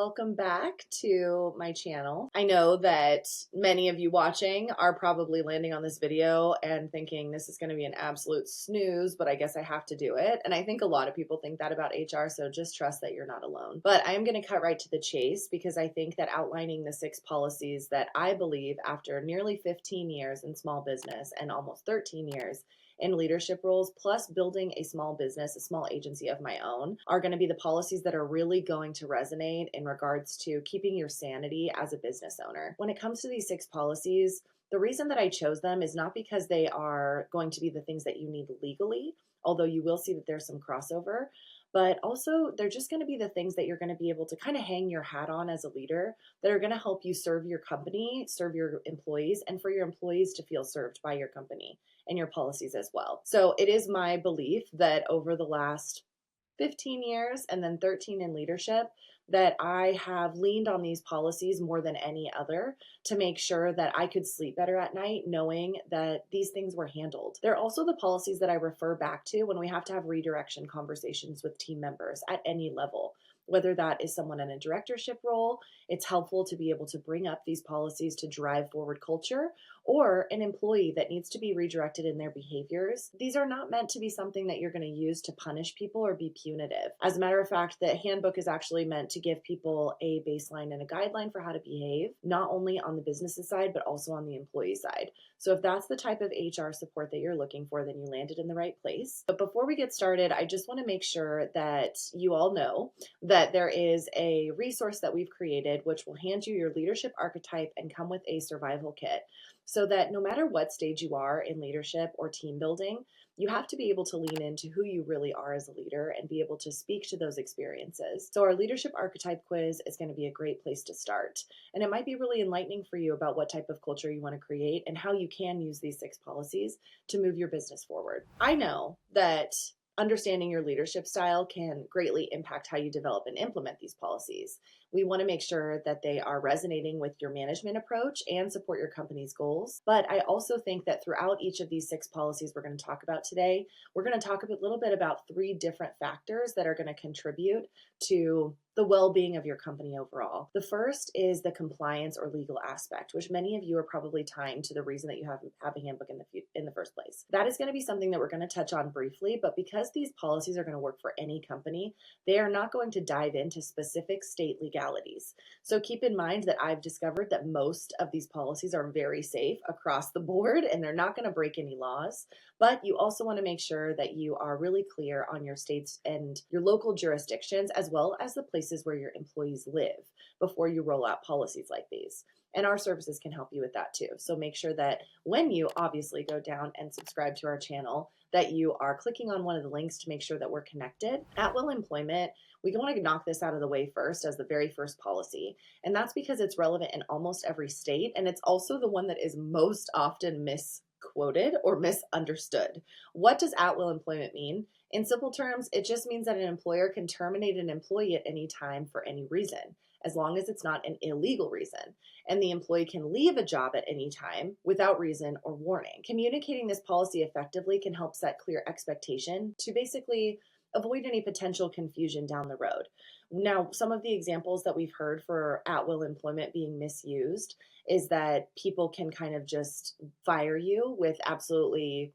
welcome back to my channel. I know that many of you watching are probably landing on this video and thinking this is going to be an absolute snooze, but I guess I have to do it. And I think a lot of people think that about HR, so just trust that you're not alone. But I am going to cut right to the chase because I think that outlining the 6 policies that I believe after nearly 15 years in small business and almost 13 years in leadership roles, plus building a small business, a small agency of my own, are going to be the policies that are really going to resonate in regards to keeping your sanity as a business owner. When it comes to these 6 policies, the reason that I chose them is not because they are going to be the things that you need legally, although you will see that there's some crossover, but also they're just going to be the things that you're going to be able to kind of hang your hat on as a leader that are going to help you serve your company, serve your employees, and for your employees to feel served by your company and your policies as well. So it is my belief that over the last 15 years and then 13 in leadership, that I have leaned on these policies more than any other to make sure that I could sleep better at night, knowing that these things were handled. They're also the policies that I refer back to when we have to have redirection conversations with team members at any level. Whether that is someone in a directorship role, it's helpful to be able to bring up these policies to drive forward culture, or an employee that needs to be redirected in their behaviors. These are not meant to be something that you're going to use to punish people or be punitive. As a matter of fact, the handbook is actually meant to give people a baseline and a guideline for how to behave, not only on the business side, but also on the employee side. So if that's the type of HR support that you're looking for, then you landed in the right place. But before we get started, I just want to make sure that you all know that there is a resource that we've created, which will hand you your leadership archetype and come with a survival kit, so that no matter what stage you are in leadership or team building, you have to be able to lean into who you really are as a leader and be able to speak to those experiences. So our leadership archetype quiz is going to be a great place to start. And it might be really enlightening for you about what type of culture you want to create and how you can use these 6 policies to move your business forward. I know that understanding your leadership style can greatly impact how you develop and implement these policies. We want to make sure that they are resonating with your management approach and support your company's goals. But I also think that throughout each of these 6 policies we're going to talk about today, we're going to talk a little bit about 3 different factors that are going to contribute to the well-being of your company overall. The first is the compliance or legal aspect, which many of you are probably tying to the reason that you have a handbook in the first place. That is going to be something that we're going to touch on briefly, but because these policies are going to work for any company, they are not going to dive into specific state legalities. So keep in mind that I've discovered that most of these policies are very safe across the board and they're not going to break any laws, but you also want to make sure that you are really clear on your states and your local jurisdictions, as well as the places where your employees live before you roll out policies like these. And our services can help you with that too. So make sure that when you obviously go down and subscribe to our channel, that you are clicking on one of the links to make sure that we're connected. At will employment, we want to knock this out of the way first as the very first policy. And that's because it's relevant in almost every state. And it's also the one that is most often misquoted or misunderstood. What does at will employment mean? In simple terms, it just means that an employer can terminate an employee at any time for any reason, as long as it's not an illegal reason. And the employee can leave a job at any time without reason or warning. Communicating this policy effectively can help set clear expectation to basically avoid any potential confusion down the road. Now, some of the examples that we've heard for at-will employment being misused is that people can kind of just fire you with absolutely,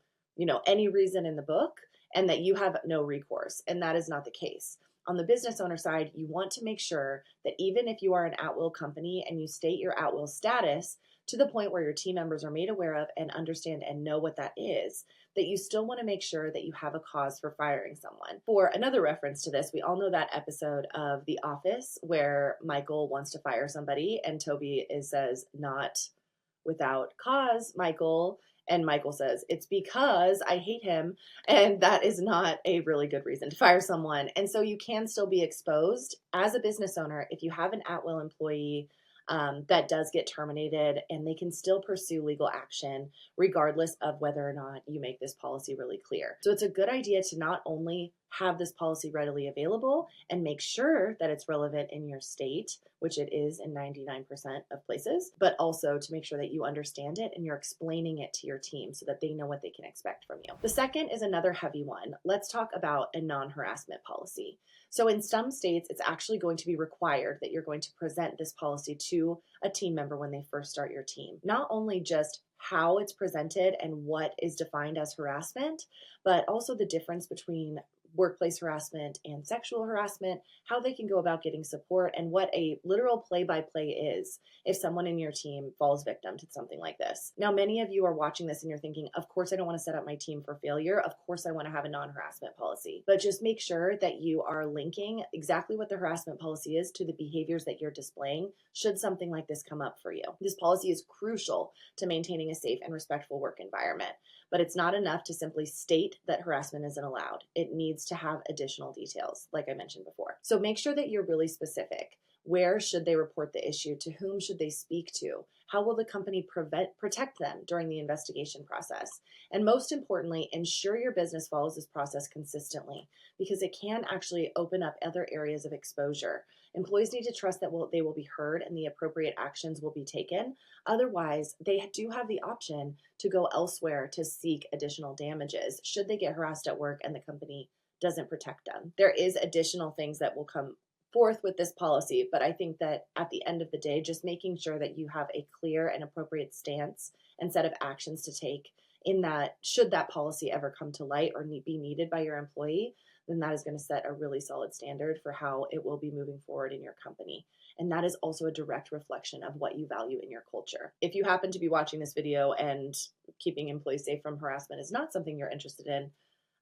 any reason in the book, and that you have no recourse. And that is not the case. On the business owner side, you want to make sure that even if you are an at-will company and you state your at-will status to the point where your team members are made aware of and understand and know what that is, that you still want to make sure that you have a cause for firing someone. For another reference to this, we all know that episode of The Office where Michael wants to fire somebody and Toby says, "Not without cause, Michael." And Michael says, "It's because I hate him." And that is not a really good reason to fire someone. And so you can still be exposed as a business owner if you have an at-will employee that does get terminated, and they can still pursue legal action regardless of whether or not you make this policy really clear. So it's a good idea to not only have this policy readily available and make sure that it's relevant in your state, which it is in 99% of places, but also to make sure that you understand it and you're explaining it to your team so that they know what they can expect from you. The second is another heavy one. Let's talk about a non-harassment policy. So in some states, it's actually going to be required that you're going to present this policy to a team member when they first start your team. Not only just how it's presented and what is defined as harassment, but also the difference between workplace harassment and sexual harassment, how they can go about getting support, and what a literal play-by-play is if someone in your team falls victim to something like this. Now, many of you are watching this and you're thinking, of course, I don't want to set up my team for failure. Of course, I want to have a non-harassment policy. But just make sure that you are linking exactly what the harassment policy is to the behaviors that you're displaying should something like this come up for you. This policy is crucial to maintaining a safe and respectful work environment. But it's not enough to simply state that harassment isn't allowed. It needs to have additional details, like I mentioned before. So make sure that you're really specific. Where should they report the issue? To whom should they speak to? How will the company protect them during the investigation process? And most importantly, ensure your business follows this process consistently, because it can actually open up other areas of exposure. Employees need to trust that they will be heard and the appropriate actions will be taken. Otherwise, they do have the option to go elsewhere to seek additional damages should they get harassed at work and the company doesn't protect them. There is additional things that will come forth with this policy, but I think that at the end of the day, just making sure that you have a clear and appropriate stance and set of actions to take in that, should that policy ever come to light or be needed by your employee, then that is going to set a really solid standard for how it will be moving forward in your company. And that is also a direct reflection of what you value in your culture. If you happen to be watching this video and keeping employees safe from harassment is not something you're interested in,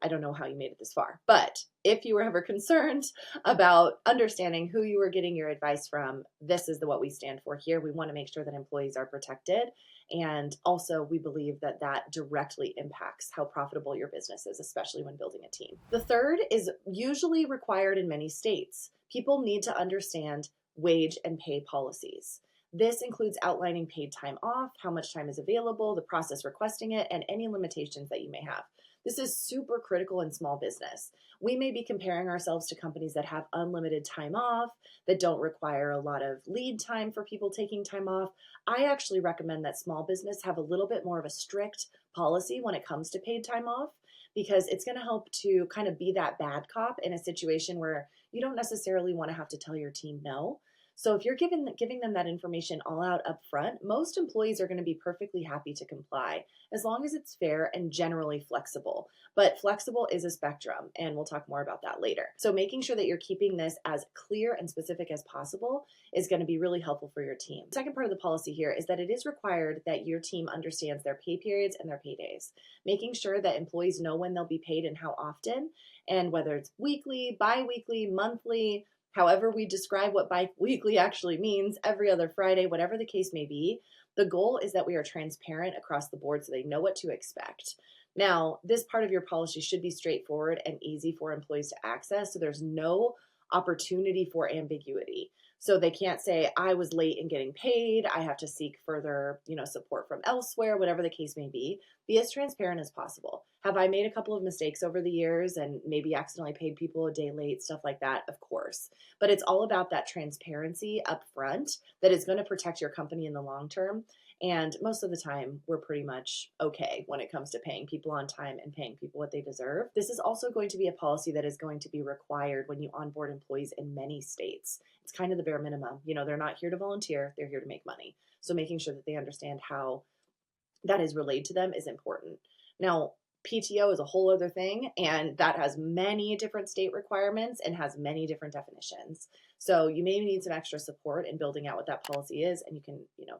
I don't know how you made it this far. But if you were ever concerned about understanding who you were getting your advice from, this is what we stand for here. We want to make sure that employees are protected. And also, we believe that that directly impacts how profitable your business is, especially when building a team. The third is usually required in many states. People need to understand wage and pay policies. This includes outlining paid time off, how much time is available, the process requesting it, and any limitations that you may have. This is super critical in small business. We may be comparing ourselves to companies that have unlimited time off, that don't require a lot of lead time for people taking time off. I actually recommend that small business have a little bit more of a strict policy when it comes to paid time off, because it's going to help to kind of be that bad cop in a situation where you don't necessarily want to have to tell your team no. So if you're giving them that information all out up front, most employees are going to be perfectly happy to comply as long as it's fair and generally flexible. But flexible is a spectrum, and we'll talk more about that later. So making sure that you're keeping this as clear and specific as possible is going to be really helpful for your team. The second part of the policy here is that it is required that your team understands their pay periods and their paydays, making sure that employees know when they'll be paid and how often, and whether it's weekly, bi-weekly, monthly, however we describe what bi-weekly actually means, every other Friday, whatever the case may be. The goal is that we are transparent across the board so they know what to expect. Now, this part of your policy should be straightforward and easy for employees to access, so there's no opportunity for ambiguity. So they can't say, I was late in getting paid, I have to seek further, support from elsewhere, whatever the case may be. Be as transparent as possible. Have I made a couple of mistakes over the years and maybe accidentally paid people a day late, stuff like that? Of course. But it's all about that transparency up front that is going to protect your company in the long term. And most of the time, we're pretty much okay when it comes to paying people on time and paying people what they deserve. This is also going to be a policy that is going to be required when you onboard employees in many states. It's kind of the bare minimum. They're not here to volunteer, they're here to make money. So making sure that they understand how that is relayed to them is important. Now, PTO is a whole other thing, and that has many different state requirements and has many different definitions. So you may need some extra support in building out what that policy is, and you can,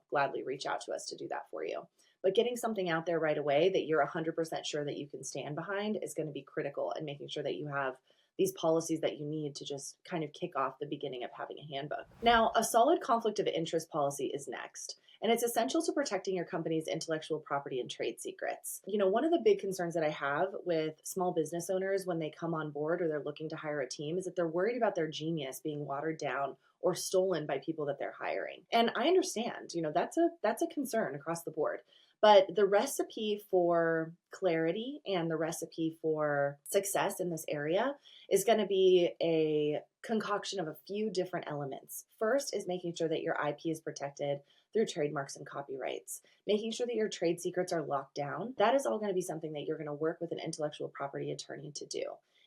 gladly reach out to us to do that for you. But getting something out there right away that you're 100% sure that you can stand behind is going to be critical, and making sure that you have these policies that you need to just kind of kick off the beginning of having a handbook. Now, a solid conflict of interest policy is next. And it's essential to protecting your company's intellectual property and trade secrets. One of the big concerns that I have with small business owners when they come on board or they're looking to hire a team is that they're worried about their genius being watered down or stolen by people that they're hiring. And I understand, that's a concern across the board. But the recipe for clarity and the recipe for success in this area is going to be a concoction of a few different elements. First is making sure that your IP is protected through trademarks and copyrights, making sure that your trade secrets are locked down. That is all going to be something that you're going to work with an intellectual property attorney to do.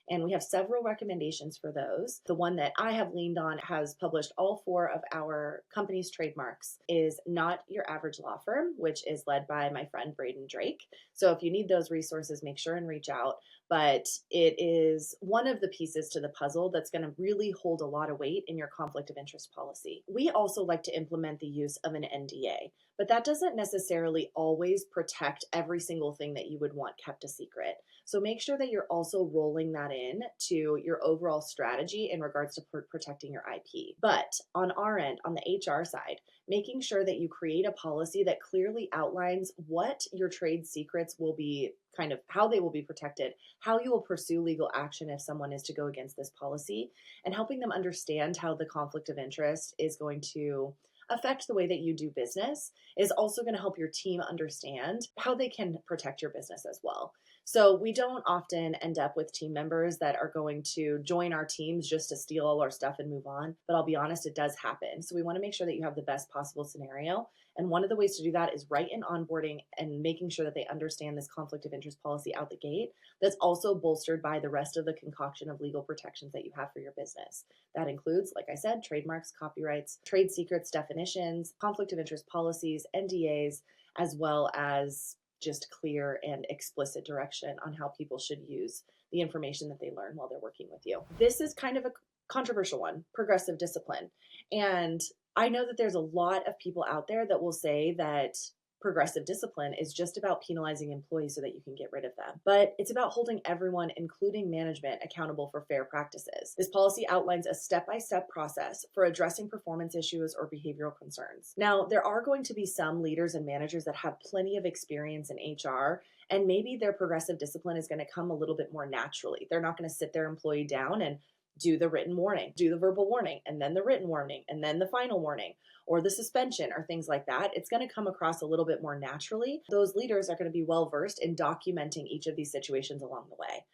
And we have several recommendations for those. The one that I have leaned on has published all 4 of our company's trademarks is Not Your Average Law Firm, which is led by my friend Braden Drake. So if you need those resources, make sure and reach out. But it is one of the pieces to the puzzle that's going to really hold a lot of weight in your conflict of interest policy. We also like to implement the use of an NDA, but that doesn't necessarily always protect every single thing that you would want kept a secret. So make sure that you're also rolling that in to your overall strategy in regards to protecting your IP. But on our end, on the HR side, making sure that you create a policy that clearly outlines what your trade secrets will be, kind of how they will be protected, how you will pursue legal action if someone is to go against this policy, and helping them understand how the conflict of interest is going to affect the way that you do business is also going to help your team understand how they can protect your business as well. So we don't often end up with team members that are going to join our teams just to steal all our stuff and move on. But I'll be honest, it does happen. So we want to make sure that you have the best possible scenario. And one of the ways to do that is right in onboarding and making sure that they understand this conflict of interest policy out the gate. That's also bolstered by the rest of the concoction of legal protections that you have for your business. That includes, like I said, trademarks, copyrights, trade secrets, definitions, conflict of interest policies, NDAs, as well as just clear and explicit direction on how people should use the information that they learn while they're working with you. This is kind of a controversial one, progressive discipline. And I know that there's a lot of people out there that will say that progressive discipline is just about penalizing employees so that you can get rid of them. But it's about holding everyone, including management, accountable for fair practices. This policy outlines a step-by-step process for addressing performance issues or behavioral concerns. Now, there are going to be some leaders and managers that have plenty of experience in HR, and maybe their progressive discipline is going to come a little bit more naturally. They're not going to sit their employee down and do the written warning, do the verbal warning, and then the written warning, and then the final warning, or the suspension, or things like that. It's going to come across a little bit more naturally. Those leaders are going to be well versed in documenting each of these situations along the way.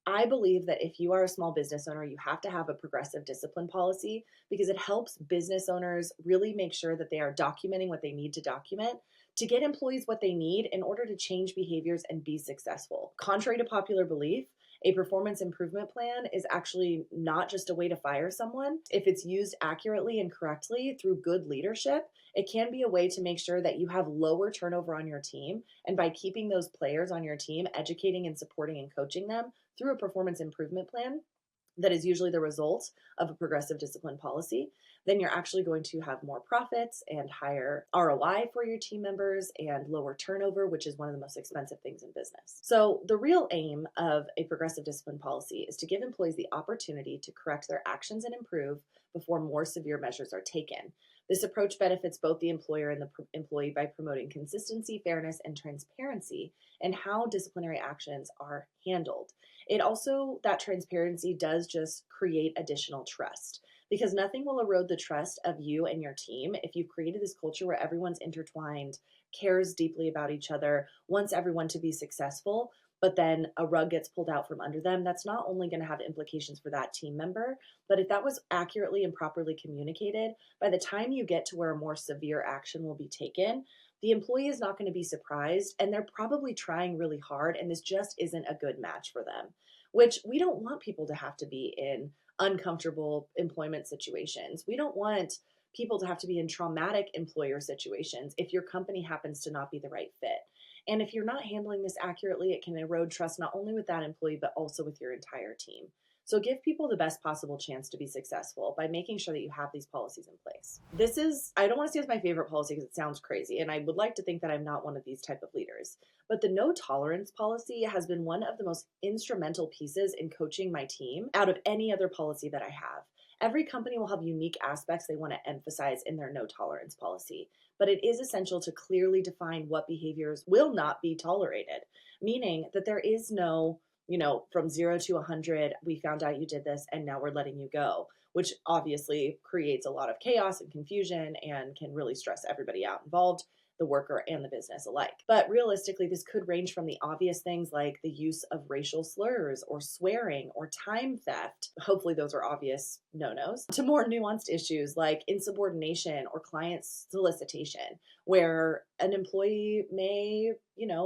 I believe that if you are a small business owner, you have to have a progressive discipline policy because it helps business owners really make sure that they are documenting what they need to document to get employees what they need in order to change behaviors and be successful. Contrary to popular belief, a performance improvement plan is actually not just a way to fire someone. If it's used accurately and correctly through good leadership, it can be a way to make sure that you have lower turnover on your team. And by keeping those players on your team, educating and supporting and coaching them through a performance improvement plan, that is usually the result of a progressive discipline policy, then you're actually going to have more profits and higher ROI for your team members and lower turnover, which is one of the most expensive things in business. So the real aim of a progressive discipline policy is to give employees the opportunity to correct their actions and improve before more severe measures are taken. This approach benefits both the employer and the employee by promoting consistency, fairness, and transparency in how disciplinary actions are handled. It also, that transparency does just create additional trust because nothing will erode the trust of you and your team if you've created this culture where everyone's intertwined, cares deeply about each other, wants everyone to be successful, but then a rug gets pulled out from under them. That's not only going to have implications for that team member, but if that was accurately and properly communicated, by the time you get to where a more severe action will be taken, the employee is not going to be surprised and they're probably trying really hard and this just isn't a good match for them, which we don't want people to have to be in uncomfortable employment situations. We don't want people to have to be in traumatic employer situations if your company happens to not be the right fit. And if you're not handling this accurately, it can erode trust not only with that employee, but also with your entire team. So give people the best possible chance to be successful by making sure that you have these policies in place. This is, I don't want to say it's my favorite policy because it sounds crazy, and I would like to think that I'm not one of these type of leaders. But the no tolerance policy has been one of the most instrumental pieces in coaching my team out of any other policy that I have. Every company will have unique aspects they want to emphasize in their no tolerance policy, but it is essential to clearly define what behaviors will not be tolerated, meaning that there is no, from 0 to 100, we found out you did this and now we're letting you go, which obviously creates a lot of chaos and confusion and can really stress everybody out involved, the worker and the business alike. But realistically, this could range from the obvious things like the use of racial slurs or swearing or time theft. Hopefully those are obvious no-nos, to more nuanced issues like insubordination or client solicitation, where an employee may,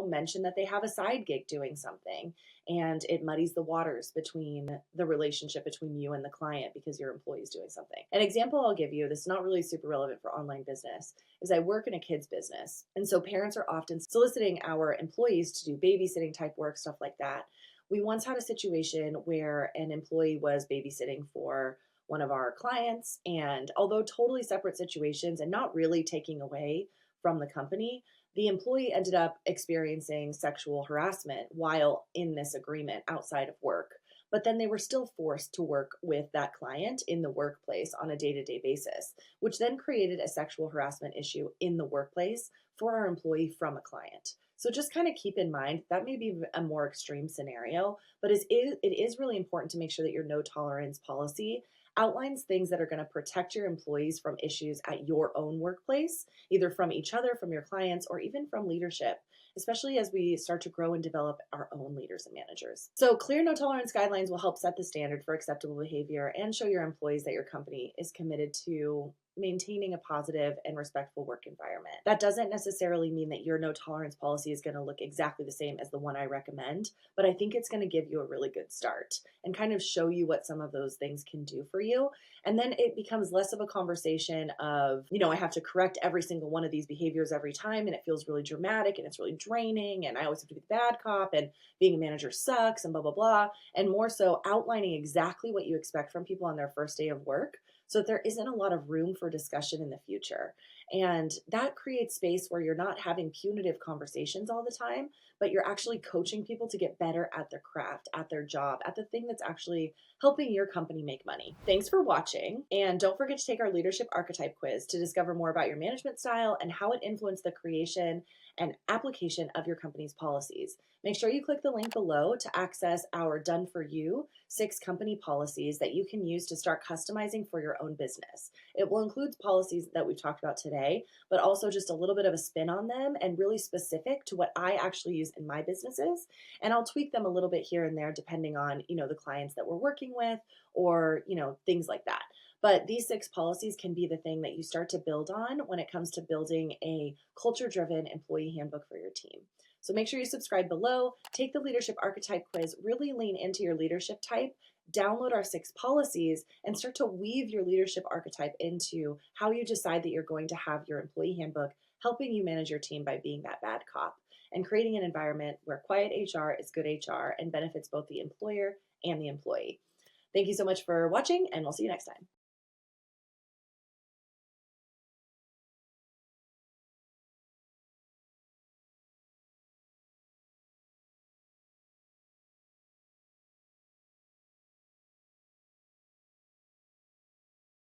mention that they have a side gig doing something, and it muddies the waters between the relationship between you and the client because your employee is doing something. An example I'll give you, this is not really super relevant for online business, is I work in a kids business. And so parents are often soliciting our employees to do babysitting type work, stuff like that. We once had a situation where an employee was babysitting for one of our clients, and although totally separate situations and not really taking away from the company, the employee ended up experiencing sexual harassment while in this agreement outside of work. But then they were still forced to work with that client in the workplace on a day to day basis, which then created a sexual harassment issue in the workplace for our employee from a client. So just kind of keep in mind that may be a more extreme scenario, but it is really important to make sure that your no tolerance policy outlines things that are going to protect your employees from issues at your own workplace, either from each other, from your clients, or even from leadership, especially as we start to grow and develop our own leaders and managers. So, clear no tolerance guidelines will help set the standard for acceptable behavior and show your employees that your company is committed to maintaining a positive and respectful work environment. That doesn't necessarily mean that your no tolerance policy is going to look exactly the same as the one I recommend, but I think it's going to give you a really good start and kind of show you what some of those things can do for you. And then it becomes less of a conversation of, I have to correct every single one of these behaviors every time, and it feels really dramatic and it's really draining, and I always have to be the bad cop, and being a manager sucks, and blah, blah, blah. And more so outlining exactly what you expect from people on their first day of work, so that there isn't a lot of room for discussion in the future. And that creates space where you're not having punitive conversations all the time, but you're actually coaching people to get better at their craft, at their job, at the thing that's actually helping your company make money. Thanks for watching. And don't forget to take our leadership archetype quiz to discover more about your management style and how it influenced the creation and application of your company's policies. Make sure you click the link below to access our Done For You 6 company policies that you can use to start customizing for your own business. It will include policies that we've talked about today, but also just a little bit of a spin on them and really specific to what I actually use in my businesses. And I'll tweak them a little bit here and there depending on, the clients that we're working with, or, things like that. But these 6 policies can be the thing that you start to build on when it comes to building a culture-driven employee handbook for your team. So make sure you subscribe below, take the leadership archetype quiz, really lean into your leadership type, download our 6 policies, and start to weave your leadership archetype into how you decide that you're going to have your employee handbook helping you manage your team by being that bad cop and creating an environment where quiet HR is good HR and benefits both the employer and the employee. Thank you so much for watching, and we'll see you next time.